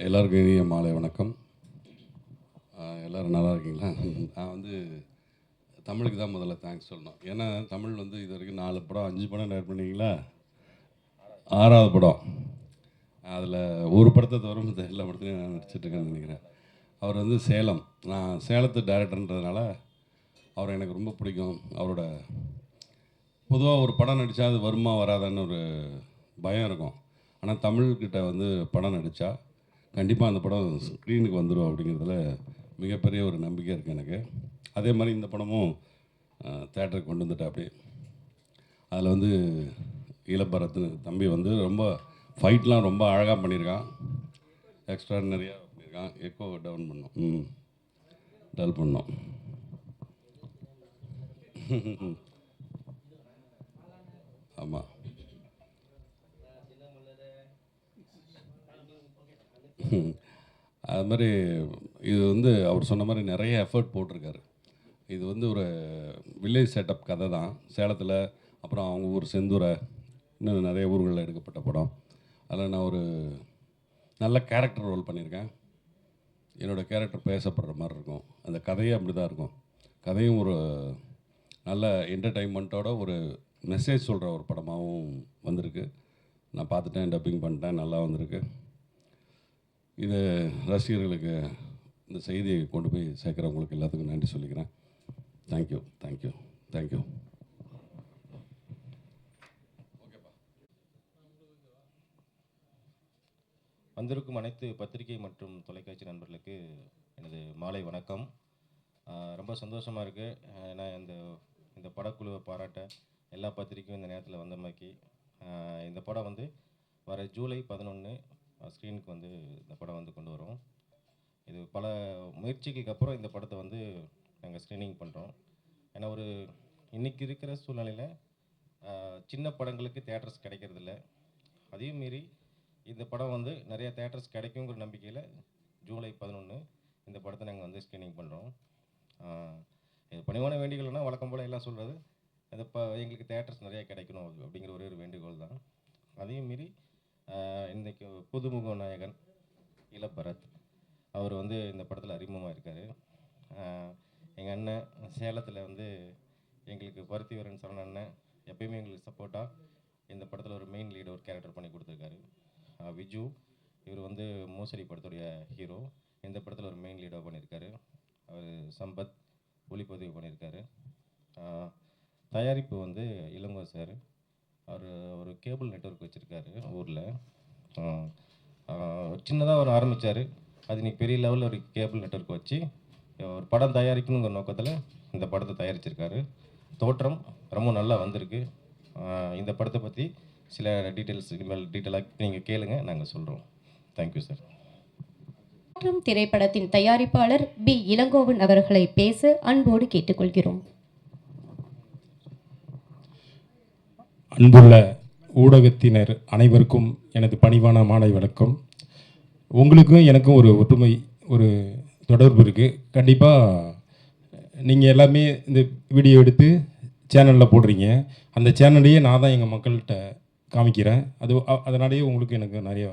எல்லாருக்கும் இனிய மாலை வணக்கம். எல்லோரும் நல்லா இருக்கீங்களா? நான் வந்து தமிழுக்கு தான் முதல்ல தேங்க்ஸ் சொல்லணும். ஏன்னா தமிழ் வந்து இது வரைக்கும் 4 படம் 5 படம் டேரக்ட் பண்ணிங்களா, 6வது படம். அதில் ஒரு படத்தை தவிர மற்ற எல்லா படத்துலையும் நான் நடிச்சிட்ருக்கேன்னு நினைக்கிறேன். அவர் வந்து சேலம், நான் சேலத்து டேரக்டர்ன்றதுனால அவரை எனக்கு ரொம்ப பிடிக்கும். அவரோட பொதுவாக ஒரு படம் நடித்தா அது வருமா வராதான்னு ஒரு பயம் இருக்கும். ஆனால் தமிழ்கிட்ட வந்து படம் நடித்தா கண்டிப்பாக அந்த படம் ஸ்க்ரீனுக்கு வந்துடும் அப்படிங்கிறதுல மிகப்பெரிய ஒரு நம்பிக்கை இருக்குது எனக்கு. அதே மாதிரி இந்த படமும் தேட்டருக்கு கொண்டு வந்துட்டேன். அப்படி அதில் வந்து இளபரத்னு தம்பி வந்து ரொம்ப ஃபைட்லாம் ரொம்ப அழகாக பண்ணியிருக்கான். எக்ஸ்ட்ராடினரியாக பண்ணியிருக்கான். எக்கோ டவுன் பண்ணோம், டல் பண்ணோம். ஆமாம், அது மாதிரி இது வந்து அவர் சொன்ன மாதிரி நிறைய எஃபர்ட் போட்டிருக்காரு. இது வந்து ஒரு வில்லேஜ் செட்டப் கதை தான் சேலத்தில். அப்புறம் அவங்க ஊர் செந்துரை, இன்னும் நிறைய ஊர்களில் எடுக்கப்பட்ட படம். அதில் நான் ஒரு நல்ல கேரக்டர் ரோல் பண்ணியிருக்கேன். என்னோடய கேரக்டர் பேசப்படுற மாதிரி இருக்கும். அந்த கதையே அப்படி தான் இருக்கும். கதையும் ஒரு நல்ல என்டர்டெயின்மெண்ட்டோட ஒரு மெசேஜ் சொல்கிற ஒரு படமாகவும் வந்திருக்கு. நான் பார்த்துட்டேன், டப்பிங் பண்ணிட்டேன், நல்லா வந்திருக்கு. இது ரசிகர்களுக்கு இந்த செய்தியை கொண்டு போய் சேர்க்குறவங்களுக்கு எல்லாத்துக்கும் நன்றி சொல்லிக்கிறேன். Thank you, thank you, thank you. வந்திருக்கும் அனைத்து பத்திரிகை மற்றும் தொலைக்காட்சி நண்பர்களுக்கு எனது மாலை வணக்கம். ரொம்ப சந்தோஷமாக இருக்குது. ஏன்னா இந்த படக்குழுவை பாராட்ட எல்லா பத்திரிக்கையும் இந்த நேரத்தில் வந்தமைக்கு. இந்த படம் வந்து வர ஜூலை 11 ஸ்க்ரீனுக்கு வந்து இந்த படம் வந்து கொண்டு வரும். இது பல முயற்சிகளுக்கு அப்புறம் இந்த படத்தை வந்து நாங்கள் ஸ்க்ரீனிங் பண்ணுறோம். ஏன்னா இன்றைக்கி இருக்கிற சூழ்நிலையில் சின்ன படங்களுக்கு தேட்டர்ஸ் கிடைக்கிறதில்ல. அதையும் மீறி இந்த படம் வந்து நிறையா தேட்டர்ஸ் கிடைக்குங்கிற நம்பிக்கையில் ஜூலை 11 இந்த படத்தை நாங்கள் வந்து ஸ்க்ரீனிங் பண்ணுறோம். இது பணிவான வேண்டுகோள்னா வழக்கம் போல் எல்லாம் சொல்கிறது, எங்களுக்கு தேட்டர்ஸ் நிறையா கிடைக்கணும் அப்படிங்கிற ஒரே ஒரு வேண்டுகோள் தான். அதையும் மீறி இன்றைக்கி புதுமுக நாயகன் இளபரத் அவர் வந்து இந்த படத்தில் அறிமுகமாக இருக்கார். எங்கள் அண்ணன் சேலத்தில் வந்து எங்களுக்கு பருத்திவரன் சரண அண்ணன் எப்பயுமே எங்களுக்கு சப்போர்ட்டாக இந்த படத்தில் ஒரு மெயின் லீடு ஒரு கேரக்டர் பண்ணி கொடுத்துருக்காரு. விஜு இவர் வந்து மோசடி படத்துடைய ஹீரோ. இந்த படத்தில் ஒரு மெயின் லீடாக பண்ணியிருக்காரு. அவர் சம்பத் ஒளிப்பதிவு பண்ணியிருக்காரு. தயாரிப்பு வந்து இளங்கோ சார். அவர் ஒரு கேபிள் நெட்வொர்க் வச்சுருக்காரு ஊரில். சின்னதாக அவர் ஆரம்பித்தார். அது இன்றைக்கி பெரிய லெவலில் ஒரு கேபிள் நெட்வொர்க் வச்சு ஒரு படம் தயாரிக்கணுங்கிற நோக்கத்தில் இந்த படத்தை தயாரிச்சிருக்காரு. தோற்றம் ரொம்ப நல்லா வந்திருக்கு. இந்த படத்தை பற்றி சில டீட்டெயில்ஸ் இனிமேல் டீட்டெயிலாக நீங்கள் கேளுங்க, நாங்கள் சொல்கிறோம். Thank you sir. திரைப்படத்தின் தயாரிப்பாளர் பி இளங்கோவன் அவர்களை பேச அன்போடு கேட்டுக்கொள்கிறோம். அன்புள்ள ஊடகத்தினர் அனைவருக்கும் எனது பணிவான மாலை வணக்கம். உங்களுக்கும் எனக்கும் ஒரு ஒற்றுமை, ஒரு தொடர்பு இருக்குது. கண்டிப்பாக நீங்கள் எல்லாமே இந்த வீடியோ எடுத்து சேனலில் போடுறீங்க. அந்த சேனல்லையே நான் தான் எங்கள் மக்கள்கிட்ட காமிக்கிறேன். அதனாலேயே உங்களுக்கு எனக்கு நிறைய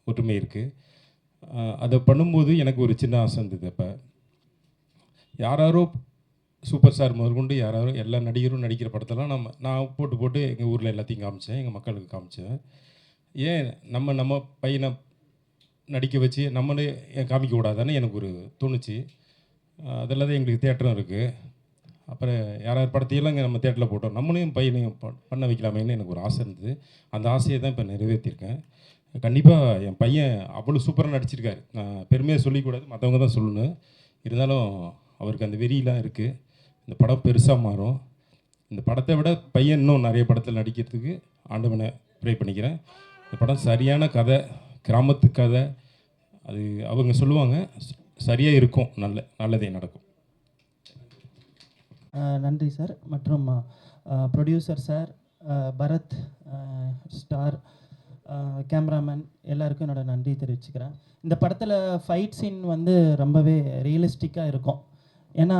ஒற்றுமை இருக்குது. அதை பண்ணும்போது எனக்கு ஒரு சின்ன ஆசை இருந்தது. அப்போ யாரோ சூப்பர் ஸ்டார் முதற்கொண்டு யாரோ எல்லா நடிகரும் நடிக்கிற படத்தெல்லாம் நான் போட்டு எங்கள் ஊரில் எல்லாத்தையும் காமிச்சேன், எங்கள் மக்களுக்கு காமிச்சேன். ஏன் நம்ம பையனை நடிக்க வச்சு நம்மளே காமிக்க கூடாதானே எனக்கு ஒரு தோணுச்சு. அதில் தான் எங்களுக்கு தேட்டரும் இருக்குது. அப்புறம் யார் படத்தையெல்லாம் இங்கே நம்ம தேட்டரில் போட்டோம், நம்மளையும் பையனையும் பண்ண வைக்கலாமேன்னு எனக்கு ஒரு ஆசை இருந்தது. அந்த ஆசையை தான் இப்போ நிறைவேற்றியிருக்கேன். கண்டிப்பாக என் பையன் அவ்வளோ சூப்பராக நடிச்சிருக்காரு. நான் பெருமையாக சொல்லிக்கூடாது, மற்றவங்க தான் சொல்லணும். இருந்தாலும் அவருக்கு அந்த வெறியெலாம் இருக்குது. இந்த படம் பெருசாக மாறும். இந்த படத்தை விட பையன் இன்னும் நிறைய படத்தில் நடிக்கிறதுக்கு ஆண்டவனை ப்ரே பண்ணிக்கிறேன். இந்த படம் சரியான கதை, கிராமத்து கதை. அது அவங்க சொல்லுவாங்க சரியாக இருக்கும், நல்லதே நடக்கும். நன்றி சார். மற்றும் producer sir, Bharath, star, cameraman எல்லாருக்கும் என்னோட நன்றி தெரிவிச்சுக்கிறேன். இந்த படத்தில் ஃபைட் சீன் வந்து ரொம்பவே ரியலிஸ்டிக்காக இருக்கும். ஏன்னா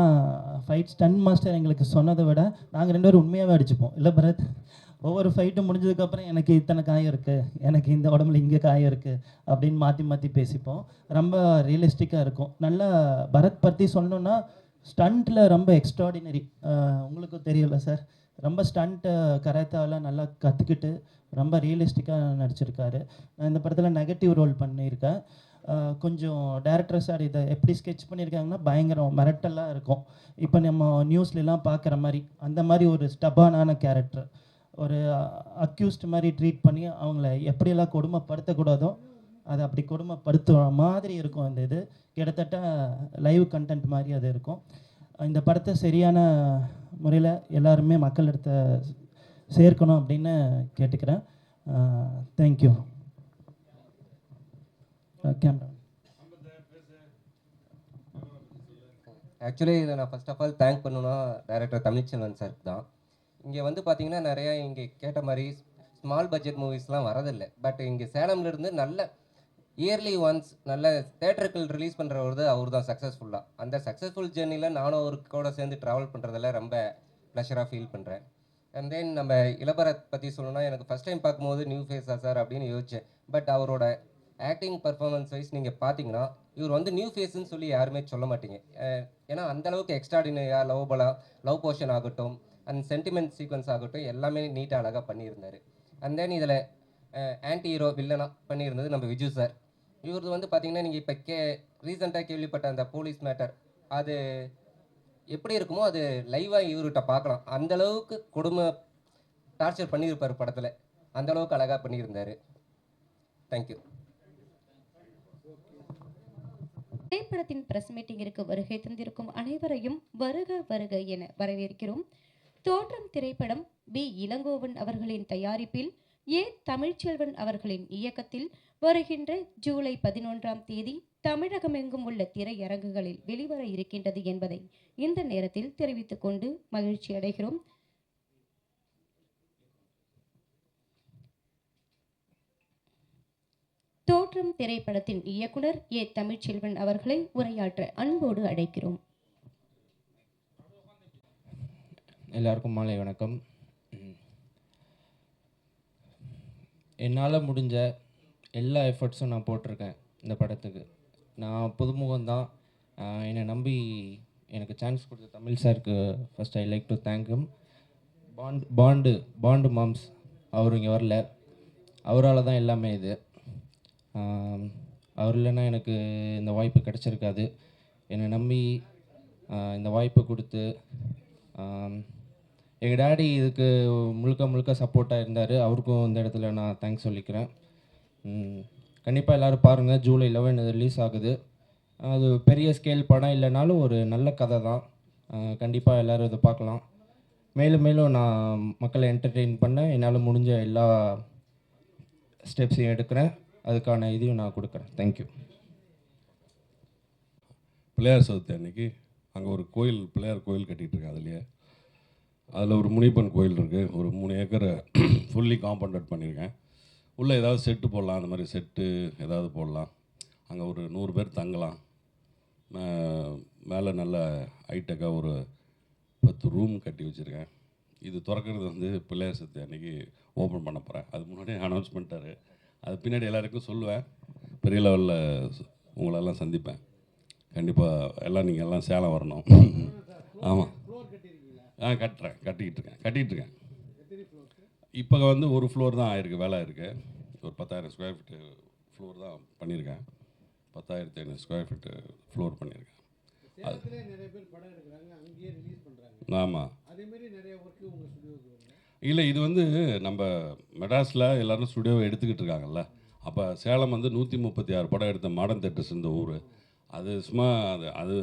ஃபைட் ஸ்டன் மாஸ்டர் எங்களுக்கு சொன்னதை விட நாங்கள் 2 பேரும் உண்மையாகவே அடிச்சுப்போம். இல்லை பரத், ஒவ்வொரு ஃபைட்டும் முடிஞ்சதுக்கப்புறம் எனக்கு இத்தனை காயம் இருக்குது, எனக்கு இந்த உடம்புல இங்கே காயம் இருக்குது அப்படின்னு மாற்றி மாற்றி பேசிப்போம். ரொம்ப ரியலிஸ்டிக்காக இருக்கும். நல்லா பரத் பற்றி சொல்லணுன்னா ஸ்டண்ட்டில் ரொம்ப எக்ஸ்ட்ராடினரி. உங்களுக்கும் தெரியல சார், ரொம்ப ஸ்டண்ட்டு கராத்தாலாம் நல்லா கற்றுக்கிட்டு ரொம்ப ரியலிஸ்டிக்காக நடிச்சிருக்காரு. நான் இந்த படத்தில் நெகட்டிவ் ரோல் பண்ணியிருக்கேன். கொஞ்சம் டேரக்டர் சார் இதை எப்படி ஸ்கெட்ச் பண்ணியிருக்காங்கன்னா பயங்கரம் மிரட்டலாக இருக்கும். இப்போ நம்ம நியூஸ்லலாம் பார்க்குற மாதிரி அந்த மாதிரி ஒரு ஸ்டபானான கேரக்டர், ஒரு அக்யூஸ்ட் மாதிரி ட்ரீட் பண்ணி அவங்கள எப்படியெல்லாம் கொடுமைப்படுத்தக்கூடாதோ அதை அப்படி கொடுமைப்படுத்துற மாதிரி இருக்கும். அந்த இது கிட்டத்தட்ட லைவ் கண்டென்ட் மாதிரி அது இருக்கும். இந்த படத்தை சரியான முறையில் எல்லாருமே மக்களிடத்தை சேர்க்கணும் அப்படின்னு கேட்டுக்கிறேன். தேங்க்யூ. கேமரா. ஆக்சுவலி இதை நான் ஃபர்ஸ்ட் ஆஃப் ஆல் தேங்க் பண்ணணும்னா டைரக்டர் தமிழ்ச்செல்வன் சாருக்கு தான். இங்கே வந்து பார்த்தீங்கன்னா நிறையா இங்கே கேட்ட மாதிரி ஸ்மால் பட்ஜெட் மூவிஸ்லாம் வரதில்லை. பட் இங்கே சேலம்லேருந்து நல்ல இயர்லி ஒன்ஸ் நல்ல தேட்டருக்கள் ரிலீஸ் பண்ணுறவர் அவர் தான் சக்ஸஸ்ஃபுல்லாக. அந்த சக்ஸஸ்ஃபுல் ஜேர்னியில் நானும் அவருக்கு கூட சேர்ந்து ட்ராவல் பண்ணுறதில் ரொம்ப ப்ளஷராக ஃபீல் பண்ணுறேன். அண்ட் தென் நம்ம இளபரத் பற்றி சொல்லணும்னா எனக்கு ஃபஸ்ட் டைம் பார்க்கும்போது நியூ ஃபேஸா சார் அப்படின்னு யோசித்தேன். பட் அவரோட ஆக்டிங் பர்ஃபார்மன்ஸ் வைஸ் நீங்கள் பார்த்தீங்கன்னா இவர் வந்து நியூ ஃபேஸ்ன்னு சொல்லி யாருமே சொல்ல மாட்டீங்க. ஏன்னா அந்தளவுக்கு எக்ஸ்ட்ராடினரியாக லவ் போர்ஷன் ஆகட்டும் அண்ட் சென்டிமெண்ட் சீக்வன்ஸ் ஆகட்டும் எல்லாமே நீட்டாக அழகாக பண்ணியிருந்தார். அண்ட் தென் இதில் ஆன்டி ஹீரோ வில்லனாக பண்ணியிருந்தது நம்ம விஜு சார். இவரது வந்து பார்த்தீங்கன்னா நீங்கள் இப்போ ரீசெண்டாக கேள்விப்பட்ட அந்த போலீஸ் மேட்டர் அது எப்படி இருக்குமோ அது லைவாக இவர்கிட்ட பார்க்கலாம். அந்தளவுக்கு கொடுமை டார்ச்சர் பண்ணியிருப்பார் படத்தில். அந்தளவுக்கு அழகாக பண்ணியிருந்தார். தேங்க்யூ. திரைப்படத்தின் பிரஸ் மீட்டிங்கிற்கு வருகை தந்திருக்கும் அனைவரையும் வருக வருக என வரவேற்கிறோம். தோற்றம் திரைப்படம் பி. இளங்கோவன் அவர்களின் தயாரிப்பில் ஏ. தமிழ்ச்செல்வன் அவர்களின் இயக்கத்தில் வருகின்ற ஜூலை 11ஆம் தேதி தமிழகமெங்கும் உள்ள திரையரங்குகளில் வெளிவர இருக்கின்றது என்பதை இந்த நேரத்தில் தெரிவித்துக் கொண்டு மகிழ்ச்சி அடைகிறோம். தோற்றம் திரைப்படத்தின் இயக்குனர் ஏ. தமிழ்ச்செல்வன் அவர்களை உரையாற்ற அன்போடு அழைக்கிறோம். எல்லாருக்கும் மாலை வணக்கம். என்னால் முடிஞ்ச எல்லா எஃபர்ட்ஸும் நான் போட்டிருக்கேன் இந்த படத்துக்கு. நான் புதுமுகம்தான், என்னை நம்பி எனக்கு சான்ஸ் கொடுத்த தமிழ் சாருக்கு first I like to thank him. Pandu மாம்ஸ் அவர் இங்கே வரல, அவரால் தான் எல்லாமே இது. அவர் இல்லைன்னா எனக்கு இந்த வாய்ப்பு கிடச்சிருக்காது. என்னை நம்பி இந்த வாய்ப்பு கொடுத்து எங்கள் டேடி இதுக்கு முழுக்க சப்போர்ட்டாக இருந்தார். அவருக்கும் இந்த இடத்துல நான் தேங்க்ஸ் சொல்லிக்கிறேன். கண்டிப்பாக எல்லோரும் பாருங்கள். ஜூலை 11 ரிலீஸ் ஆகுது. அது பெரிய ஸ்கேல் படம் இல்லைனாலும் ஒரு நல்ல கதை தான். கண்டிப்பாக எல்லோரும் இதை பார்க்கலாம். மேலும் நான் மக்களை என்டர்டெயின் பண்ண என்னால் முடிஞ்ச எல்லா ஸ்டெப்ஸையும் எடுக்கிறேன். அதுக்கான இதையும் நான் கொடுக்குறேன். தேங்க்யூ. பிள்ளையார் சதுர்த்தி அன்னைக்கு அங்கே ஒரு கோயில், பிள்ளையார் கோயில் கட்டிகிட்ருக்கேன். அதுலேயே அதில் ஒரு முனிப்பன் கோயில் இருக்குது. ஒரு 3 ஏக்கர் ஃபுல்லி காம்பவுண்டட் பண்ணியிருக்கேன். உள்ளே ஏதாவது செட்டு போடலாம், அந்த மாதிரி செட்டு ஏதாவது போடலாம். அங்கே ஒரு 100 பேர் தங்கலாம். மேலே நல்ல ஹைடெக்காக ஒரு 10 ரூம் கட்டி வச்சுருக்கேன். இது திறக்கிறது வந்து பிள்ளையார் சதுர்த்தி அன்றைக்கி ஓப்பன் பண்ண போகிறேன். அது முன்னாடியே அனௌன்ஸ் பண்ணிட்டாரு. அது பின்னாடி எல்லாருக்கும் சொல்லுவேன். பெரிய லெவலில் உங்களெல்லாம் சந்திப்பேன். கண்டிப்பாக எல்லாம் நீங்கள் எல்லாம் சேலம் வரணும். ஆமாம், கட்டிக்கிட்டு இருக்கேன். இப்போ வந்து ஒரு ஃப்ளோர் தான் ஆயிருக்கு, வேலை இருக்குது. ஒரு 10,000 ஸ்கொயர் ஃபீட்டு ஃப்ளோர் தான் பண்ணியிருக்கேன். 10,500 ஸ்கொயர் ஃபீட்டு ஃப்ளோர் பண்ணியிருக்கேன். அது ஆமாம். இல்லை, இது வந்து நம்ம மெட்ராஸில் எல்லோரும் ஸ்டுடியோவை எடுத்துக்கிட்டு இருக்காங்கல்ல. அப்போ சேலம் வந்து 136 படம் எடுத்த மாடர்ன் தேட்டர்ஸ் இந்த ஊர். அது சும்மா அது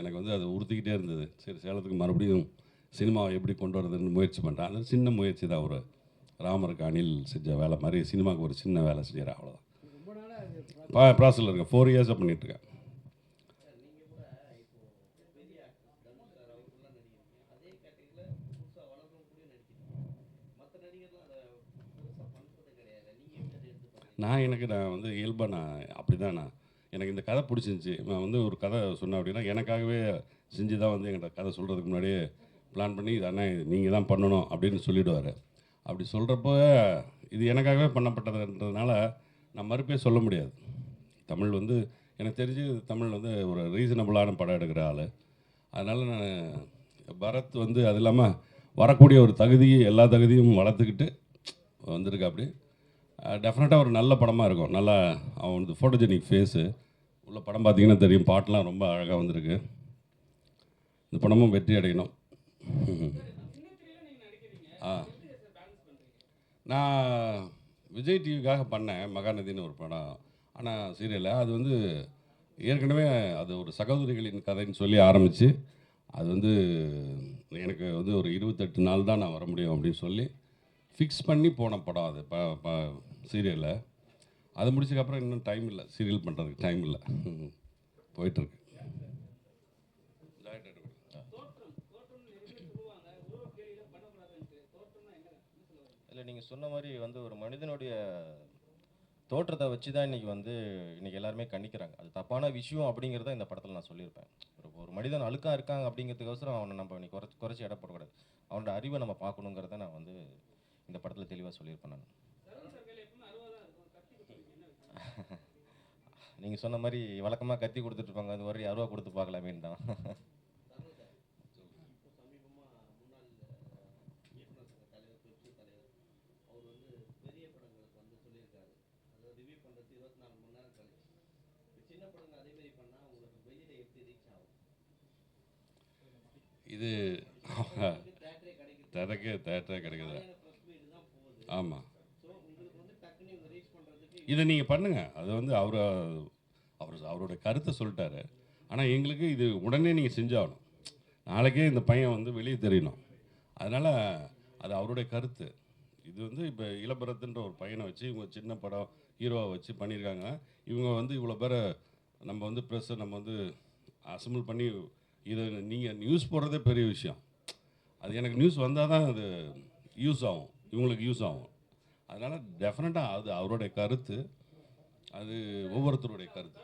எனக்கு வந்து அது உறுத்திக்கிட்டே இருந்தது. சரி, சேலத்துக்கு மறுபடியும் சினிமாவை எப்படி கொண்டு வரதுன்னு முயற்சி பண்ணுறேன். அது சின்ன முயற்சி தான். ஒரு ராமருக்கு அணில் செஞ்ச வேலை மாதிரி சினிமாவுக்கு ஒரு சின்ன வேலை செய்கிறேன், அவ்வளோதான். ப்ராசஸில் இருக்கேன். 4 இயர்ஸாக பண்ணிகிட்ருக்கேன். நான் வந்து இயல்பாக அப்படி தான். எனக்கு இந்த கதை பிடிச்சிருந்துச்சி. நான் வந்து ஒரு கதை சொன்னேன் அப்படின்னா எனக்காகவே செஞ்சு தான் வந்து என்கிட்ட கதை சொல்கிறதுக்கு முன்னாடியே பிளான் பண்ணி இது அண்ணா நீங்கள் தான் பண்ணணும் அப்படின்னு சொல்லிவிடுவார். அப்படி சொல்கிறப்போ இது எனக்காகவே பண்ணப்பட்டதுன்றதுனால நான் மறுப்பே சொல்ல முடியாது. தமிழ் வந்து எனக்கு தெரிஞ்சு தமிழ் வந்து ஒரு ரீசனபுளான படம் எடுக்கிற ஆள். அதனால் நான் பரத் வந்து அது இல்லாமல் வரக்கூடிய ஒரு எல்லா தகுதியும் வளர்த்துக்கிட்டு வந்திருக்கு. அப்படி டெஃபினட்டாக ஒரு நல்ல படமாக இருக்கும். நல்லா அவன் வந்து ஃபோட்டோஜெனிக் ஃபேஸு உள்ள படம் பார்த்தீங்கன்னா தெரியும். பாட்டெலாம் ரொம்ப அழகாக வந்திருக்கு. இந்த படமும் வெற்றி அடையணும். நான் விஜய் டிவிக்காக பண்ணேன் மகாநதின்னு ஒரு படம். ஆனால் சீரியலில் அது வந்து ஏற்கனவே அது ஒரு சகோதரிகளின் கதைன்னு சொல்லி ஆரம்பித்து அது வந்து எனக்கு வந்து ஒரு 28 நாள் தான் நான் வர முடியும் அப்படின்னு சொல்லி ஃபிக்ஸ் பண்ணி போன படம் அது சீரியலில். அது முடிச்சதுக்கப்புறம் இன்னும் டைம் இல்லை, சீரியல் பண்ணுறதுக்கு டைம் இல்லை, போயிட்டுருக்கு. இல்லை நீங்கள் சொன்ன மாதிரி வந்து ஒரு மனிதனுடைய தோற்றத்தை வச்சு தான் இன்றைக்கி எல்லாருமே கணிக்கிறாங்க. அது தப்பான விஷயம் அப்படிங்கிறத இந்த படத்தில் நான் சொல்லியிருப்பேன். ஒரு மனிதன் அழுக்காக இருக்காங்க அப்படிங்கிறதுக்கோசரம் அவனை நம்ம இன்னைக்கு குறைச்சி எடை போடக்கூடாது. அவனோட அறிவை நம்ம பார்க்கணுங்கிறத நான் வந்து இந்த படத்தில் தெளிவாக சொல்லியிருப்பேன். நான் நீங்கள் சொன்ன மாதிரி வழக்கமாக கத்தி கொடுத்துட்ருப்பாங்க, அது ஒரு 60 கொடுத்து பார்க்கலாமேன்னு தான். இது தேட்டரே கிடைக்குது. ஆமாம், இதை நீங்கள் பண்ணுங்கள். அது வந்து அவரோட கருத்தை சொல்லிட்டாரு. ஆனால் எங்களுக்கு இது உடனே நீங்கள் செஞ்சாகணும். நாளைக்கே இந்த பையன் வந்து வெளியே தெரியணும். அதனால் அது அவருடைய கருத்து. இது வந்து இப்போ இளபரத்துன்ற ஒரு பையனை வச்சு இவங்க சின்ன படம் ஹீரோவை வச்சு பண்ணியிருக்காங்க. இவங்க வந்து இவ்வளோ பேரை நம்ம வந்து ப்ரெஸ்ஸை நம்ம வந்து அசம்பிள் பண்ணி இதை நீங்கள் நியூஸ் போடுறதே பெரிய விஷயம். அது எனக்கு நியூஸ் வந்தால் தான் அது யூஸ் ஆகும், இவங்களுக்கு யூஸ் ஆகும். அதனால் டெஃபினட்டாக அது அவருடைய கருத்து, அது ஒவ்வொருத்தருடைய கருத்து.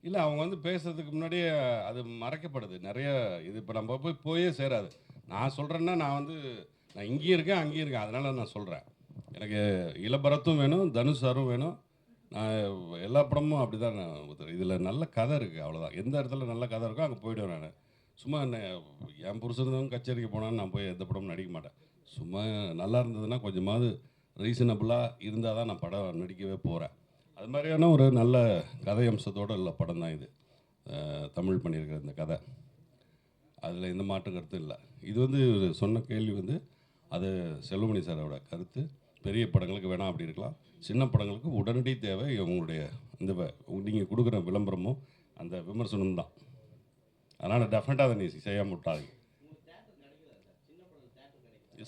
இல்லை, அவங்க வந்து பேசுறதுக்கு முன்னாடியே அது மறைக்கப்படுது நிறைய. இது இப்போ நம்ம போயே சேராது. நான் சொல்கிறேன்னா நான் இங்கேயும் இருக்கேன் அங்கேயும் இருக்கேன். அதனால் நான் சொல்கிறேன். எனக்கு இளபரத்தும் வேணும், தனுஷ் சாரும் வேணும். நான் எல்லா படமும் அப்படி தான் நான் ஒருத்தர். இதில் நல்ல கதை இருக்குது, அவ்வளோதான். எந்த இடத்துல நல்ல கதை இருக்கோ அங்கே போய்டுவேன் நான். சும்மா என் புருஷனும் கச்சேரிக்கு போனான்னு நான் போய் எந்த படமும் நடிக்க மாட்டேன். சும்மா நல்லா இருந்ததுன்னா கொஞ்சமாவது ரீசனபுளாக இருந்தால் தான் நான் படம் நடிக்கவே போகிறேன். அது மாதிரியான ஒரு நல்ல கதை அம்சத்தோடு உள்ள படம் தான் இது. தமிழ் பண்ணியிருக்கிற இந்த கதை, அதில் எந்த மாற்று கருத்தும் இல்லை. இது வந்து சொன்ன கேள்வி வந்து அது செல்வமணி சாரோட கருத்து. பெரிய படங்களுக்கு வேணாம் அப்படி இருக்கலாம், சின்ன படங்களுக்கு உடனடி தேவை உங்களுடைய இந்த நீங்கள் கொடுக்குற விளம்பரமும் அந்த விமர்சனம் தான். அதனால் டெஃபினட்டாக அதை நீ செய்யாமல் விட்டாது.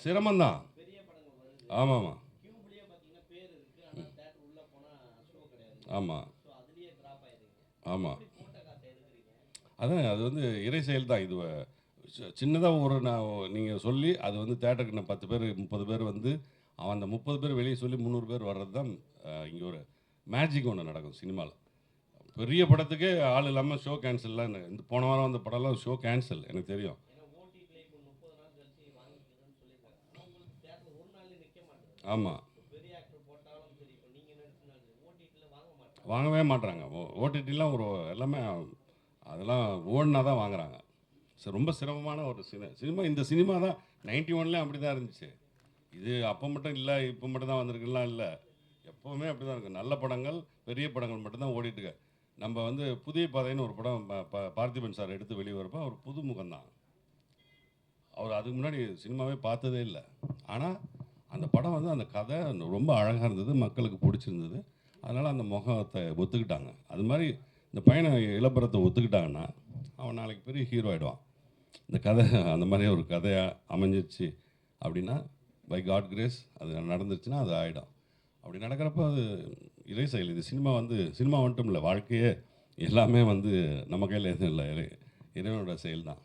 சிரமந்தான். ஆமாம் ஆமாம் ஆமாம் அதான் அது வந்து இறை செயல் தான். இது சின்னதாக ஒரு நீங்கள் சொல்லி அது வந்து தேட்டருக்கு நான் 10 பேர் 30 பேர் வந்து அவன் அந்த 30 பேர் வெளியே சொல்லி 300 பேர் வர்றது தான் இங்கே ஒரு மேஜிக் ஒன்று நடக்கும் சினிமாவில். பெரிய படத்துக்கே ஆள் இல்லாமல் ஷோ கேன்சல்லாம். இந்த போன வாரம் வந்த படம்லாம் ஷோ கேன்சல், எனக்கு தெரியும். ஆமாம், வாங்கவே மாட்டுறாங்க. ஓடிடிலாம் ஒரு எல்லாமே அதெல்லாம் ஓடினா தான் வாங்குறாங்க. ரொம்ப சிரமமான ஒரு சினிமா. இந்த சினிமா தான் 91லேயும் அப்படி தான் இருந்துச்சு. இது அப்போ மட்டும் இல்லை, இப்போ மட்டும் தான் வந்திருக்குலாம் இல்லை, எப்போவுமே அப்படி தான் இருக்குது. நல்ல படங்கள் பெரிய படங்கள் மட்டும்தான் ஓடிட்டுருக்கு. நம்ம வந்து புதிய பாதைன்னு ஒரு படம் பார்த்திபன் சார் எடுத்து வெளியே வரப்போ அவர் புதுமுகம் தான். அவர் அதுக்கு முன்னாடி சினிமாவே பார்த்ததே இல்லை. ஆனால் அந்த படம் வந்து அந்த கதை ரொம்ப அழகாக இருந்தது, மக்களுக்கு பிடிச்சிருந்தது. அதனால் அந்த முகத்தை ஒத்துக்கிட்டாங்க. அது மாதிரி இந்த பையனை இளபரத்தை ஒத்துக்கிட்டாங்கன்னா அவன் நாளைக்கு பெரிய ஹீரோ ஆகிடுவான். இந்த கதை அந்த மாதிரி ஒரு கதையாக அமைஞ்சிருச்சு அப்படின்னா பை காட் கிரேஸ் அது நடந்துருச்சுன்னா அது ஆகிடும். அப்படி நடக்கிறப்போ அது இறை செயல். இது சினிமா மட்டும் இல்லை, வாழ்க்கையே எல்லாமே வந்து நம்ம கையில் எதுவும் இல்லை, இறைவனோட செயல் தான்.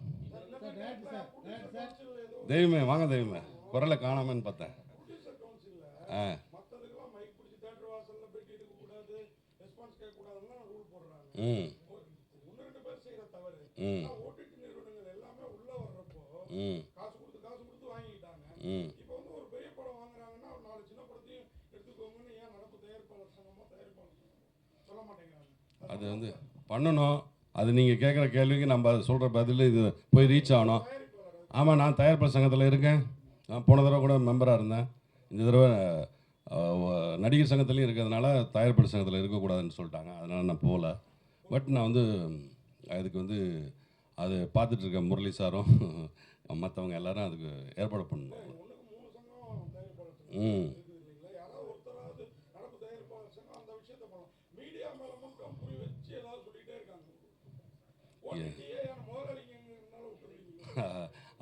தெய்வமே வாங்க, தெய்வமே குரலை காணாமன்னு பார்த்தேன். ம் ம் ம் ம் அது வந்து பண்ணணும். அது நீங்கள் கேட்குற கேள்விக்கு நம்ம அது சொல்கிற பதில் இது போய் ரீச் ஆகணும். ஆமாம், நான் தயாரிப்பாளர் சங்கத்தில் இருக்கேன். நான் போன தடவை கூட மெம்பராக இருந்தேன். இந்த தடவை நடிகர் சங்கத்துலேயும் இருக்கிறதுனால தயாரிப்பாளர் சங்கத்தில் இருக்கக்கூடாதுன்னு சொல்லிட்டாங்க. அதனால் நான் போகல. பட் நான் வந்து அதுக்கு வந்து அது பார்த்துட்ருக்க முரளி சாரும் மற்றவங்க எல்லாரும் அதுக்கு ஏற்பாடு பண்ணணும். ம்